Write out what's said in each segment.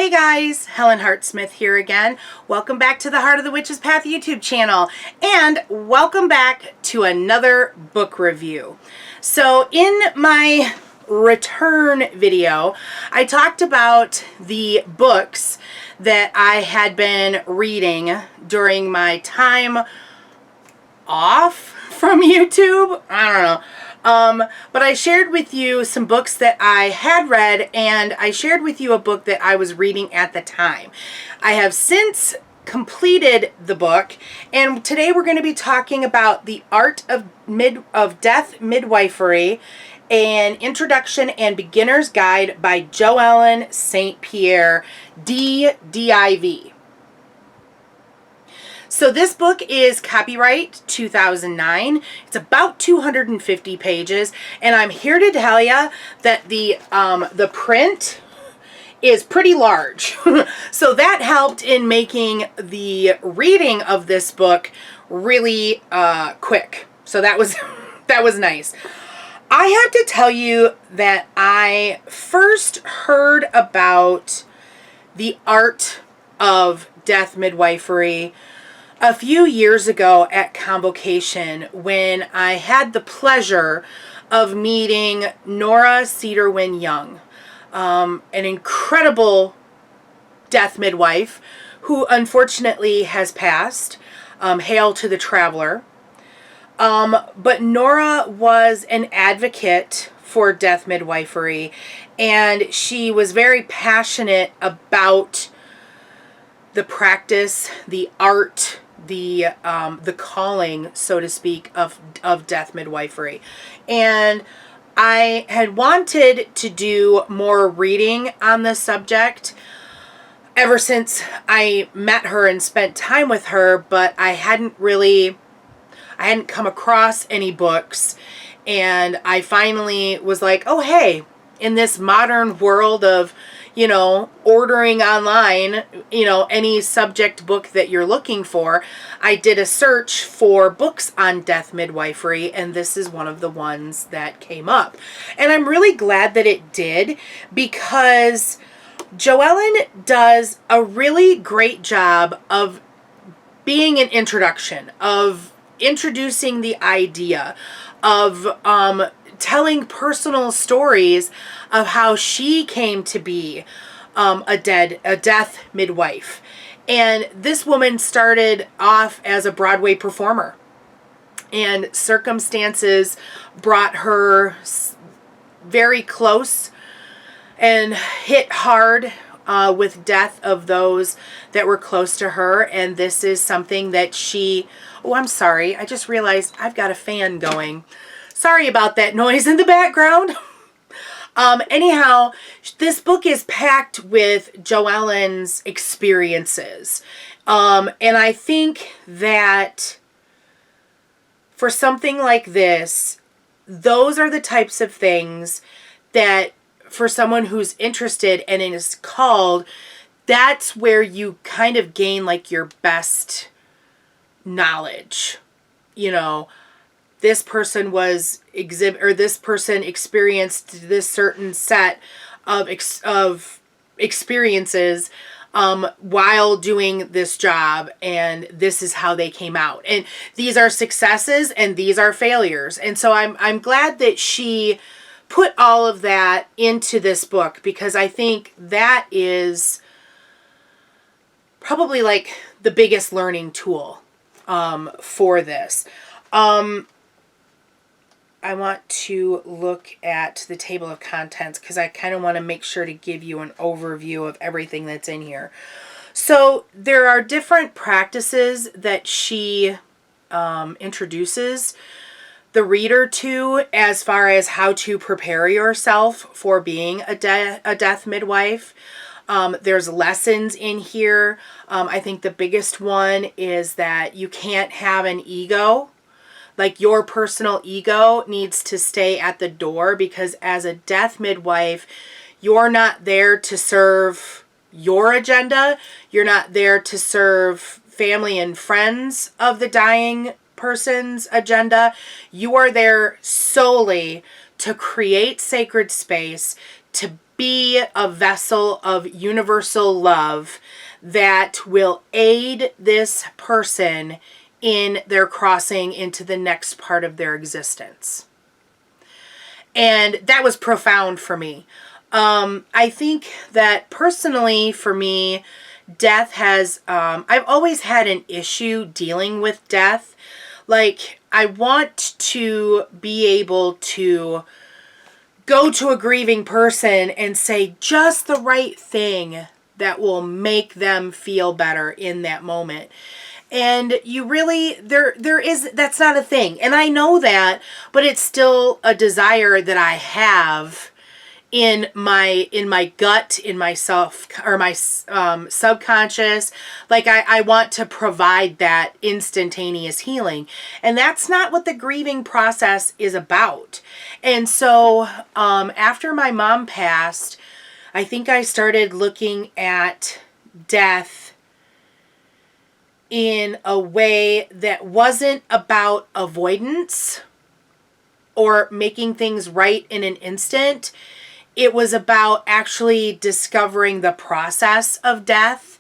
Hey guys, Helen Hartsmith here again. Welcome back to the Heart of the Witch's Path YouTube channel, and welcome back to another book review. So in my return video, I talked about the books that I had been reading during my time off from YouTube. I don't know. But I shared with you some books that I had read, and I shared with you a book that I was reading at the time. I have since completed the book, and today we're going to be talking about The Art of Death Midwifery, an Introduction and Beginner's Guide by Joellen St. Pierre, DIV. So this book is copyright 2009. It's about 250 pages, and I'm here to tell you that the print is pretty large. So that helped in making the reading of this book really quick. So that was that was nice. I have to tell you that I first heard about The Art of Death Midwifery a few years ago at Convocation, when I had the pleasure of meeting Nora Cedarwin Young, an incredible death midwife who unfortunately has passed. Hail to the traveler. But Nora was an advocate for death midwifery, and she was very passionate about the practice, the art, the calling, so to speak, of death midwifery. And I had wanted to do more reading on this subject ever since I met her and spent time with her, but I hadn't come across any books. And I finally was like, oh hey, in this modern world of, ordering online, any subject book that you're looking for, I did a search for books on death midwifery, and this is one of the ones that came up. And I'm really glad that it did, because Joellen does a really great job of being an introduction, of introducing the idea, of telling personal stories of how she came to be a death midwife. And this woman started off as a Broadway performer, and circumstances brought her very close and hit hard with death of those that were close to her. And this is something that I'm sorry, I just realized I've got a fan going. Sorry about that noise in the background. Anyhow, this book is packed with Joellen's experiences. And I think that for something like this, those are the types of things that, for someone who's interested and is called, that's where you kind of gain like your best knowledge. This person this person experienced this certain set of experiences while doing this job, and this is how they came out. And these are successes and these are failures. And so I'm glad that she put all of that into this book, because I think that is probably like the biggest learning tool for this. I want to look at the table of contents, because I kind of want to make sure to give you an overview of everything that's in here. So there are different practices that she introduces the reader to, as far as how to prepare yourself for being a death midwife. There's lessons in here. I think the biggest one is that you can't have an ego. Like, your personal ego needs to stay at the door, because as a death midwife, you're not there to serve your agenda. You're not there to serve family and friends of the dying person's agenda. You are there solely to create sacred space, to be a vessel of universal love that will aid this person in their crossing into the next part of their existence. And that was profound for me. I think that personally for me, death has, I've always had an issue dealing with death. Like, I want to be able to go to a grieving person and say just the right thing that will make them feel better in that moment. And you really, that's not a thing. And I know that, but it's still a desire that I have in my gut, in myself, or my subconscious. Like, I want to provide that instantaneous healing. And that's not what the grieving process is about. And so after my mom passed, I think I started looking at death in a way that wasn't about avoidance or making things right in an instant. It was about actually discovering the process of death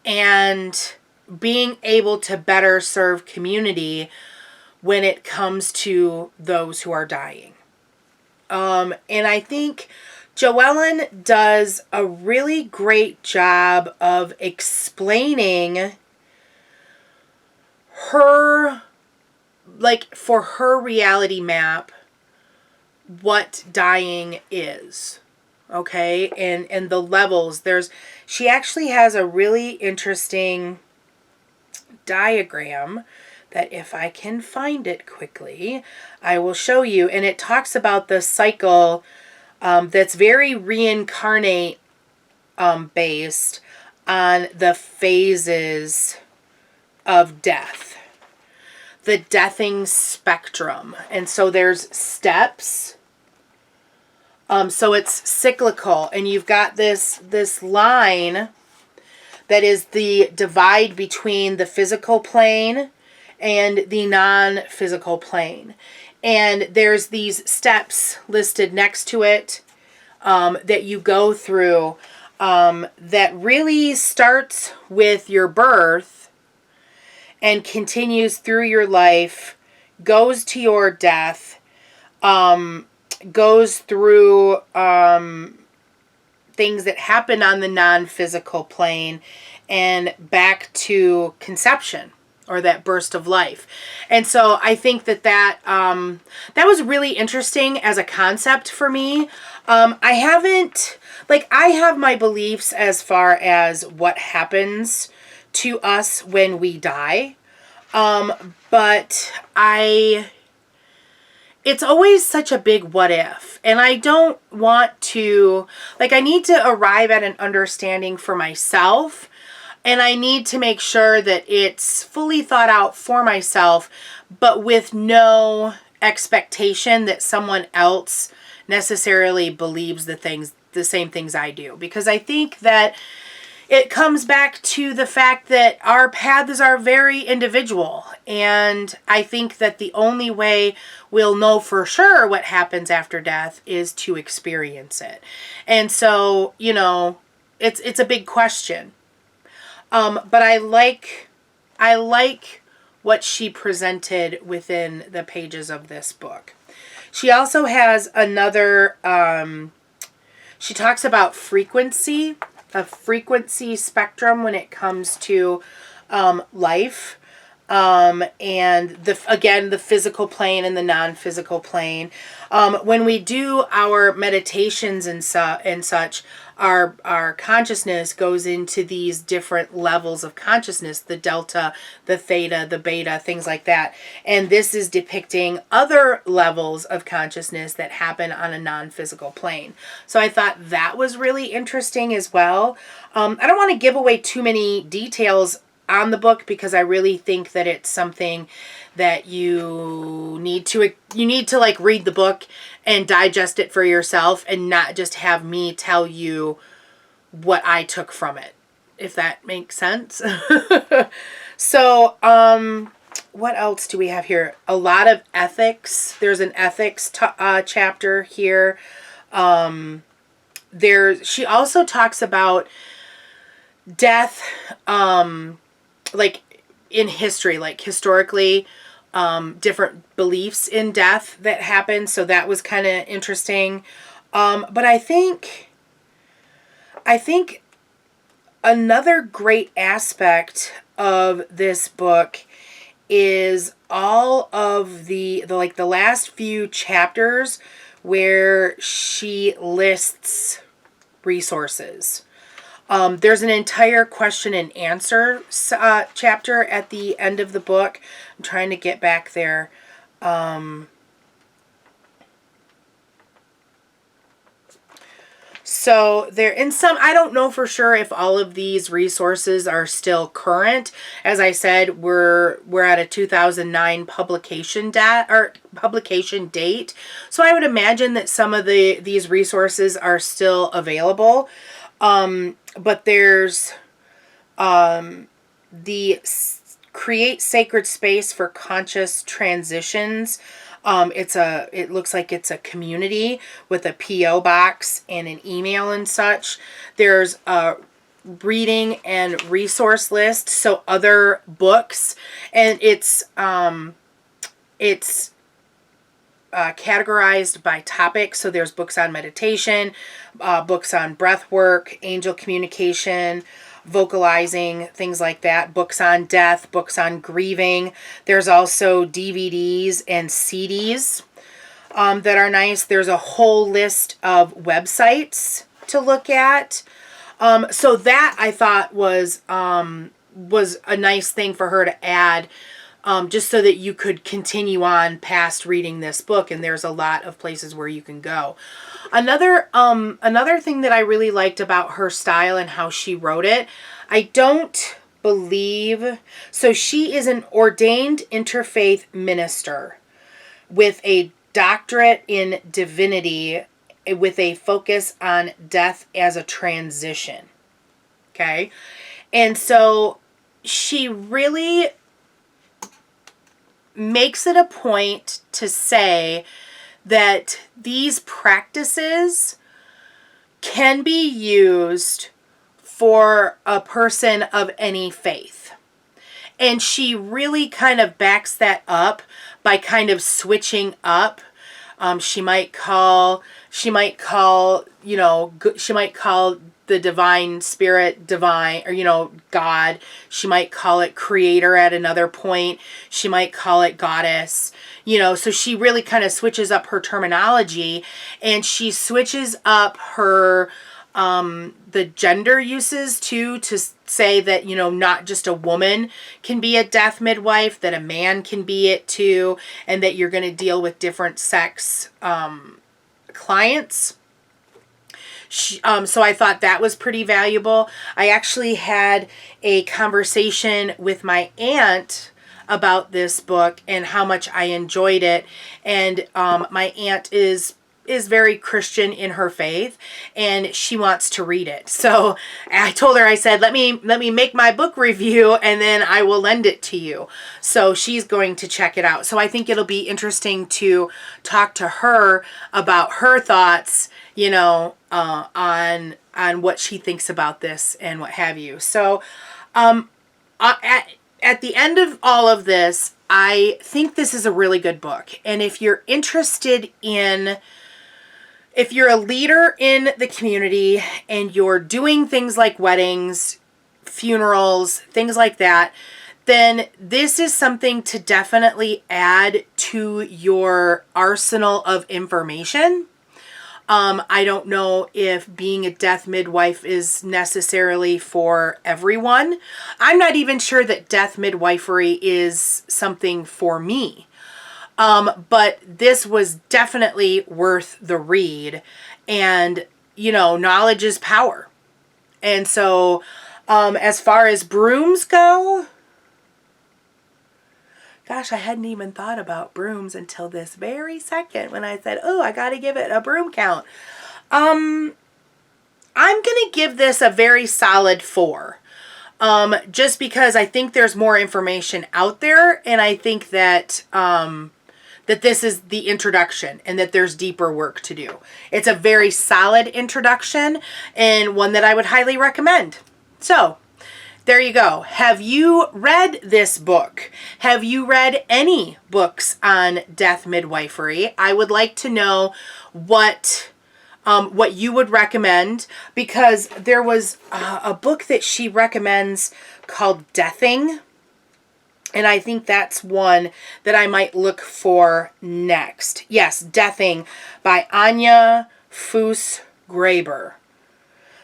and being able to better serve community when it comes to those who are dying. And I think Joellen does a really great job of explaining her, like, for her reality map, what dying is. Okay? And the levels. She actually has a really interesting diagram that, if I can find it quickly, I will show you. And it talks about the cycle that's very reincarnate based on the phases of death. The deathing spectrum. And so there's steps. So it's cyclical. And you've got this line that is the divide between the physical plane and the non-physical plane. And there's these steps listed next to it that you go through that really starts with your birth and continues through your life, goes to your death, goes through things that happen on the non-physical plane, and back to conception, or that burst of life. And so I think that was really interesting as a concept for me. I have my beliefs as far as what happens to us when we die. But it's always such a big what if. And I don't want to, I need to arrive at an understanding for myself. And I need to make sure that it's fully thought out for myself, but with no expectation that someone else necessarily believes the same things I do. Because I think that it comes back to the fact that our paths are very individual. And I think that the only way we'll know for sure what happens after death is to experience it. And so, it's a big question. But I like what she presented within the pages of this book. She also has another, she talks about frequency, a frequency spectrum when it comes to life. And the physical plane and the non-physical plane. When we do our meditations and such, our consciousness goes into these different levels of consciousness, the delta, the theta, the beta, things like that. And this is depicting other levels of consciousness that happen on a non-physical plane. So I thought that was really interesting as well. I don't want to give away too many details on the book, because I really think that it's something that you need to read the book and digest it for yourself, and not just have me tell you what I took from it, if that makes sense. So, what else do we have here? A lot of ethics. There's an ethics chapter here. she also talks about death, like in history, like historically, different beliefs in death that happened. So that was kind of interesting. But I think another great aspect of this book is all of the like the last few chapters where she lists resources. There's an entire question and answer chapter at the end of the book. I'm trying to get back there. So there, in some, I don't know for sure if all of these resources are still current. As I said, we're at a 2009 publication date. So I would imagine that some of these resources are still available. But there's the Create Sacred Space for Conscious Transitions. It looks like it's a community with a P.O. box and an email and such. There's a reading and resource list, so other books, and it's categorized by topic. So there's books on meditation, books on breath work, angel communication, vocalizing, things like that, books on death, books on grieving. There's also DVDs and CDs that are nice. There's a whole list of websites to look at. So that I thought was a nice thing for her to add, just so that you could continue on past reading this book, and there's a lot of places where you can go. Another thing that I really liked about her style and how she wrote it, I don't believe, so she is an ordained interfaith minister with a doctorate in divinity with a focus on death as a transition. Okay? And so she really makes it a point to say that these practices can be used for a person of any faith. And she really kind of backs that up by kind of switching up. She might call the divine spirit divine, or God. She might call it creator at another point. She might call it goddess. So she really kind of switches up her terminology, and she switches up her the gender uses too, to say that not just a woman can be a death midwife, that a man can be it too, and that you're going to deal with different sex clients. So I thought that was pretty valuable. I actually had a conversation with my aunt about this book and how much I enjoyed it. And my aunt is very Christian in her faith, and she wants to read it. So I told her, I said, let me make my book review, and then I will lend it to you. So she's going to check it out. So I think it'll be interesting to talk to her about her thoughts, on what she thinks about this and what have you. So at the end of all of this, I think this is a really good book. And if you're interested in, if you're a leader in the community and you're doing things like weddings, funerals, things like that, then this is something to definitely add to your arsenal of information. I don't know if being a death midwife is necessarily for everyone. I'm not even sure that death midwifery is something for me. But this was definitely worth the read, and knowledge is power. And so as far as brooms go, gosh, I hadn't even thought about brooms until this very second when I said, oh, I got to give it a broom count. I'm going to give this a very solid 4. Just because I think there's more information out there, and I think that that this is the introduction and that there's deeper work to do. It's a very solid introduction and one that I would highly recommend. So, there you go. Have you read this book? Have you read any books on death midwifery? I would like to know what you would recommend, because there was a book that she recommends called Deathing, and I think that's one that I might look for next. Yes, Deathing by Anya Foos-Graber.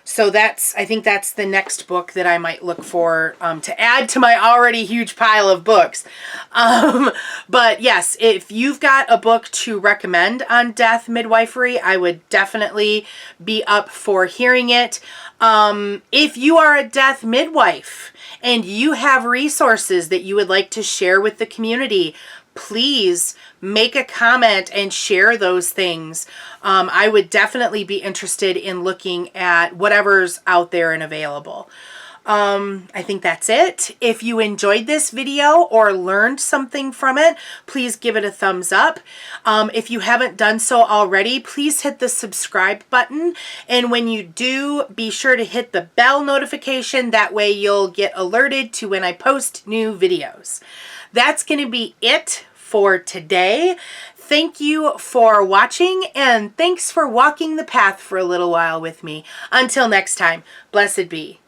So I think that's the next book that I might look for to add to my already huge pile of books. But yes, if you've got a book to recommend on death midwifery, I would definitely be up for hearing it. If you are a death midwife and you have resources that you would like to share with the community, please make a comment and share those things. I would definitely be interested in looking at whatever's out there and available. I think that's it. If you enjoyed this video or learned something from it, please give it a thumbs up. If you haven't done so already, please hit the subscribe button. And when you do, be sure to hit the bell notification. That way you'll get alerted to when I post new videos. That's going to be it for today. Thank you for watching, and thanks for walking the path for a little while with me. Until next time, blessed be.